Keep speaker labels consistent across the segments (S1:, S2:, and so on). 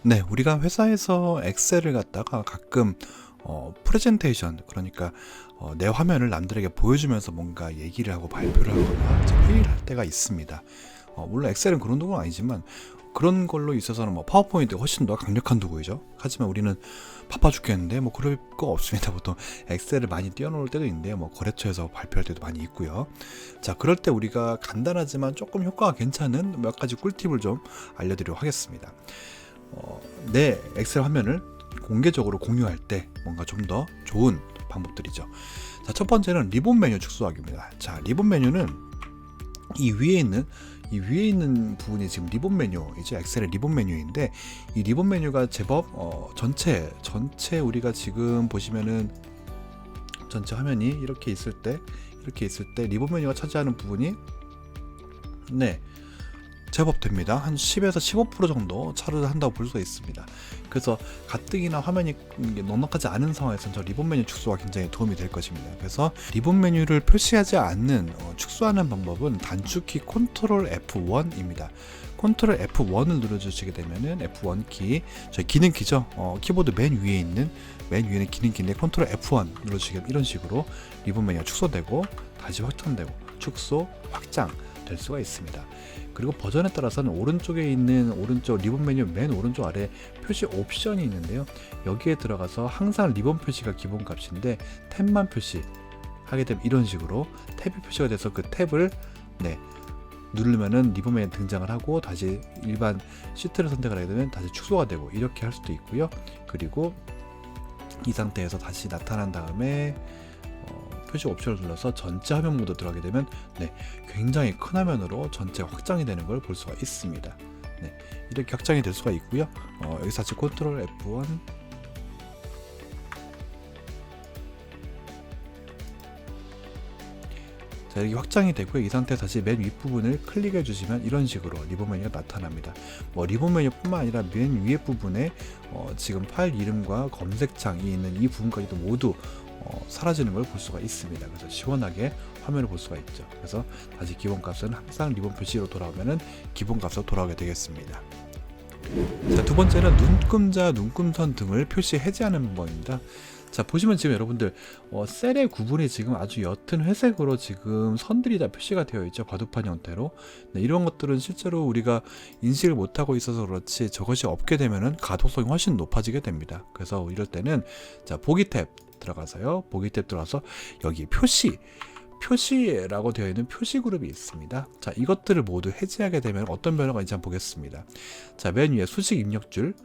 S1: 네, 우리가 회사에서 엑셀을 갖다가 가끔 프레젠테이션, 그러니까 내 화면을 남들에게 보여주면서 뭔가 얘기를 하고 발표를 하거나 이제 회의를 할 때가 있습니다. 물론 엑셀은 그런 도구는 아니지만 그런 걸로 있어서는 뭐 파워포인트가 훨씬 더 강력한 도구이죠. 하지만 우리는 바빠 죽겠는데 뭐 그럴 거 없습니다. 보통 엑셀을 많이 띄워놓을 때도 있는데 뭐 거래처에서 발표할 때도 많이 있고요. 자, 그럴 때 우리가 간단하지만 조금 효과가 괜찮은 몇 가지 꿀팁을 좀 알려드리도록 하겠습니다. 내 엑셀 화면을 공개적으로 공유할 때 뭔가 좀 더 좋은 방법들이죠. 자, 첫 번째는 리본 메뉴 축소하기입니다. 자, 리본 메뉴는 이 위에 있는 부분이 지금 리본 메뉴이죠. 엑셀의 리본 메뉴인데 이 리본 메뉴가 제법 전체 우리가 지금 보시면은 전체 화면이 이렇게 있을 때 리본 메뉴가 차지하는 부분이 제법 됩니다. 한 10에서 15% 정도 차를 한다고 볼 수가 있습니다. 그래서 가뜩이나 화면이 넉넉하지 않은 상황에서는 저 리본 메뉴 축소가 굉장히 도움이 될 것입니다. 그래서 리본 메뉴를 표시하지 않는 축소하는 방법은 단축키 컨트롤 F1입니다. 컨트롤 F1을 눌러주시게 되면은 F1 키, 저희 기능 키죠. 키보드 맨 위에 있는 기능 키인데 컨트롤 F1 눌러주시게 되면 이런 식으로 리본 메뉴가 축소되고 다시 확장되고 축소, 확장 될 수가 있습니다. 그리고 버전에 따라서는 오른쪽에 있는 리본 메뉴 맨 오른쪽 아래 표시 옵션이 있는데요. 여기에 들어가서 항상 리본 표시가 기본 값인데 탭만 표시하게 되면 이런 식으로 탭이 표시가 돼서 그 탭을 누르면은 리본 메뉴 등장을 하고 다시 일반 시트를 선택을 하게 되면 다시 축소가 되고 이렇게 할 수도 있고요. 그리고 이 상태에서 다시 나타난 다음에 표시 옵션을 눌러서 전체 화면 모드 들어가게 되면 굉장히 큰 화면으로 전체가 확장이 되는 걸 볼 수가 있습니다. 이렇게 확장이 될 수가 있고요. 여기서 다시 컨트롤 F1 자, 이렇게 확장이 되고요. 이 상태에서 다시 맨 윗부분을 클릭해 주시면 이런 식으로 리본 메뉴가 나타납니다. 리본 메뉴뿐만 아니라 맨 위에 부분에 지금 파일 이름과 검색창이 있는 이 부분까지도 모두 사라지는 걸 볼 수가 있습니다. 그래서 시원하게 화면을 볼 수가 있죠. 그래서 다시 기본 값은 항상 리본 표시로 돌아오면은 기본 값으로 돌아오게 되겠습니다. 자, 두 번째는 눈금자, 눈금선 등을 표시 해제하는 방법입니다. 자, 보시면 지금 여러분들 셀의 구분이 지금 아주 옅은 회색으로 지금 선들이 다 표시가 되어 있죠. 바둑판 형태로. 이런 것들은 실제로 우리가 인식을 못하고 있어서 그렇지 저것이 없게 되면은 가독성이 훨씬 높아지게 됩니다. 그래서 이럴 때는 자, 보기 탭 들어가서요. 보기 탭 들어가서 여기 표시라고 되어 있는 표시 그룹이 있습니다. 자, 이것들을 모두 해제하게 되면 어떤 변화가 있는지 한번 보겠습니다. 자, 맨 위에 수식 입력줄.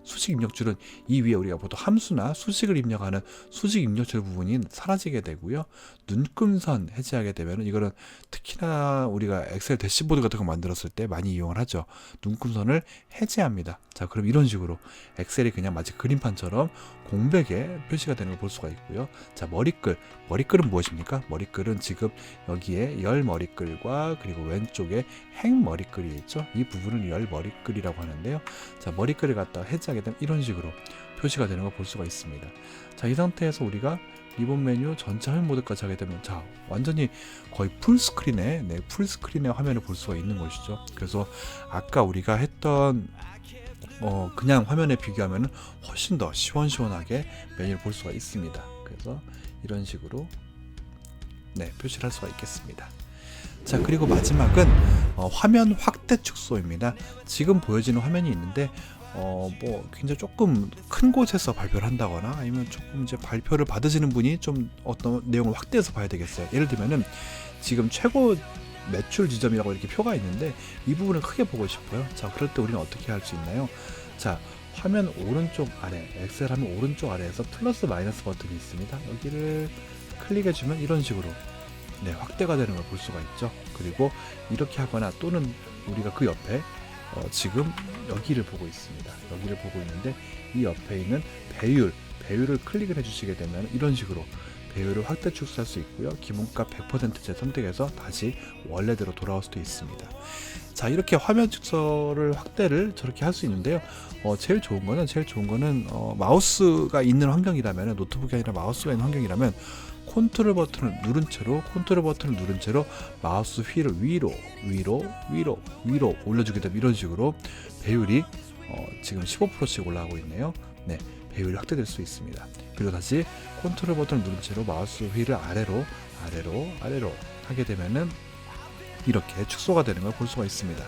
S1: 수식 입력줄은 이 위에 우리가 보통 함수나 수식을 입력하는 수식 입력줄 부분이 사라지게 되고요. 눈금선 해제하게 되면 이거는 특히나 우리가 엑셀 대시보드 같은 거 만들었을 때 많이 이용을 하죠. 눈금선을 해제합니다. 자, 그럼 이런 식으로 엑셀이 그냥 마치 그림판처럼 공백에 표시가 되는 걸 볼 수가 있고요. 자, 머리글은 무엇입니까? 머리글은 지금 여기에 열 머리글과 그리고 왼쪽에 행 머리글이 있죠. 이 부분을 열 머리글이라고 하는데요. 자, 머리글을 갖다가 해제하게 되면 이런 식으로 표시가 되는 걸 볼 수가 있습니다. 자, 이 상태에서 우리가 리본 메뉴 전체 화면 모드까지 하게 되면 자, 완전히 거의 풀스크린의 화면을 볼 수가 있는 것이죠. 그래서 아까 우리가 했던 그냥 화면에 비교하면 훨씬 더 시원시원하게 메뉴를 볼 수가 있습니다. 그래서 이런 식으로 표시를 할 수가 있겠습니다. 자, 그리고 마지막은 화면 확대 축소입니다. 지금 보여지는 화면이 있는데 굉장히 조금 큰 곳에서 발표를 한다거나 아니면 조금 이제 발표를 받으시는 분이 좀 어떤 내용을 확대해서 봐야 되겠어요. 예를 들면은 지금 최고 매출 지점이라고 이렇게 표가 있는데 이 부분을 크게 보고 싶어요. 자, 그럴 때 우리는 어떻게 할 수 있나요? 자, 화면 오른쪽 아래, 엑셀 화면 오른쪽 아래에서 플러스 마이너스 버튼이 있습니다. 여기를 클릭해 주면 이런 식으로 확대가 되는 걸 볼 수가 있죠. 그리고 이렇게 하거나 또는 우리가 그 옆에 지금 여기를 보고 있습니다. 여기를 보고 있는데 이 옆에 있는 배율을 클릭을 해주시게 되면 이런 식으로 배율을 확대 축소할 수 있고요. 기본값 100% 선택해서 다시 원래대로 돌아올 수도 있습니다. 자, 이렇게 화면 축소를 확대를 저렇게 할 수 있는데요. 제일 좋은 거는 마우스가 있는 환경이라면, 노트북이 아니라 마우스가 있는 환경이라면 컨트롤 버튼을 누른 채로 마우스 휠을 위로 올려주게 되면 이런 식으로 배율이 지금 15%씩 올라가고 있네요. 네, 배율이 확대될 수 있습니다. 그리고 다시 컨트롤 버튼을 누른 채로 마우스 휠을 아래로 하게 되면은 이렇게 축소가 되는 걸 볼 수가 있습니다.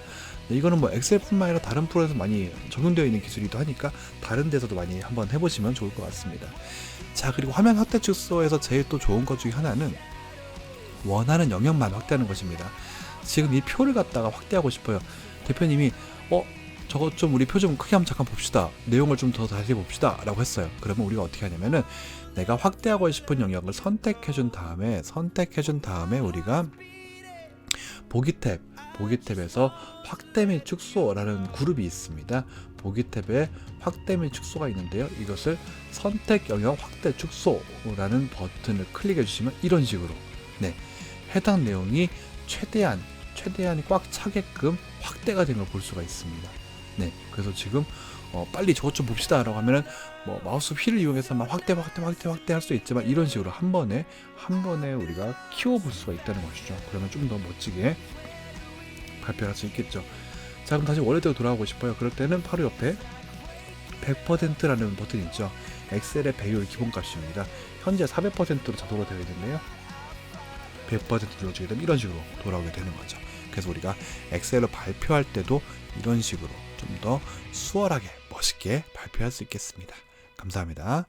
S1: 네, 이거는 뭐 엑셀뿐만 아니라 다른 프로에서 많이 적용되어 있는 기술이기도 하니까 다른 데서도 많이 한번 해보시면 좋을 것 같습니다. 자, 그리고 화면 확대 축소에서 제일 또 좋은 것 중에 하나는 원하는 영역만 확대하는 것입니다. 지금 이 표를 갖다가 확대하고 싶어요. 대표님이 저거 좀 우리 표 좀 크게 한번 잠깐 봅시다. 내용을 좀 더 다시 봅시다 라고 했어요. 그러면 우리가 어떻게 하냐면은 내가 확대하고 싶은 영역을 선택해 준 다음에 우리가 보기 탭에서 확대 및 축소라는 그룹이 있습니다. 보기 탭에 확대 및 축소가 있는데요. 이것을 선택 영역 확대 축소라는 버튼을 클릭해 주시면 이런 식으로 네, 해당 내용이 최대한이 꽉 차게끔 확대가 된 걸 볼 수가 있습니다. 네, 그래서 지금 빨리 저것 좀 봅시다 라고 하면은 뭐 마우스 휠을 이용해서 막 확대 할 수 있지만 이런 식으로 한 번에 우리가 키워볼 수가 있다는 것이죠. 그러면 좀 더 멋지게 발표할 수 있겠죠. 자, 그럼 다시 원래대로 돌아가고 싶어요. 그럴 때는 바로 옆에 100%라는 버튼이 있죠. 엑셀의 배율 기본값입니다. 현재 400%로 자동으로 되어 있는데요. 100% 눌러주게 되면 이런 식으로 돌아오게 되는 거죠. 그래서 우리가 엑셀로 발표할 때도 이런 식으로 좀 더 수월하게 멋있게 발표할 수 있겠습니다. 감사합니다.